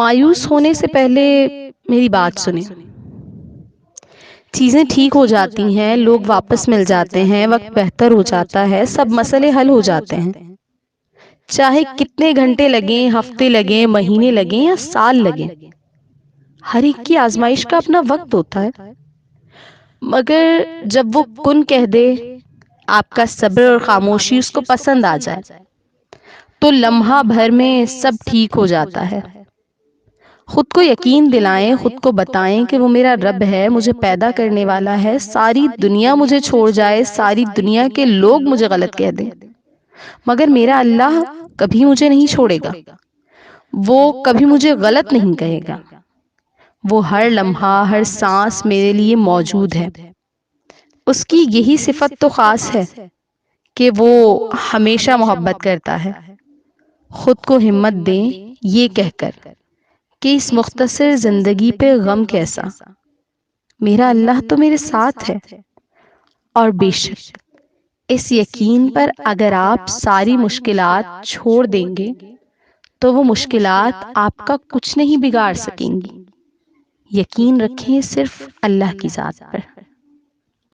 مایوس ہونے سے پہلے میری بات سنیں۔ چیزیں ٹھیک ہو جاتی ہیں، لوگ واپس مل جاتے ہیں، وقت بہتر ہو جاتا ہے، سب مسئلے حل ہو جاتے ہیں، چاہے کتنے گھنٹے لگیں، ہفتے لگیں، مہینے لگیں یا سال لگیں۔ ہر ایک کی آزمائش کا اپنا وقت ہوتا ہے، مگر جب وہ کن کہہ دے، آپ کا صبر اور خاموشی اس کو پسند آ جائے، تو لمحہ بھر میں سب ٹھیک ہو جاتا ہے۔ خود کو یقین دلائیں، خود کو بتائیں کہ وہ میرا رب ہے، مجھے پیدا کرنے والا ہے۔ ساری دنیا مجھے چھوڑ جائے، ساری دنیا کے لوگ مجھے غلط کہہ دیں، مگر میرا اللہ کبھی مجھے نہیں چھوڑے گا، وہ کبھی مجھے غلط نہیں کہے گا۔ وہ ہر لمحہ، ہر سانس میرے لیے موجود ہے۔ اس کی یہی صفت تو خاص ہے کہ وہ ہمیشہ محبت کرتا ہے۔ خود کو ہمت دیں یہ کہہ کر کہ اس مختصر زندگی پہ غم کیسا، میرا اللہ تو میرے ساتھ ہے۔ اور بے شک اس یقین پر اگر آپ ساری مشکلات چھوڑ دیں گے تو وہ مشکلات آپ کا کچھ نہیں بگاڑ سکیں گی۔ یقین رکھیں صرف اللہ کی ذات پر۔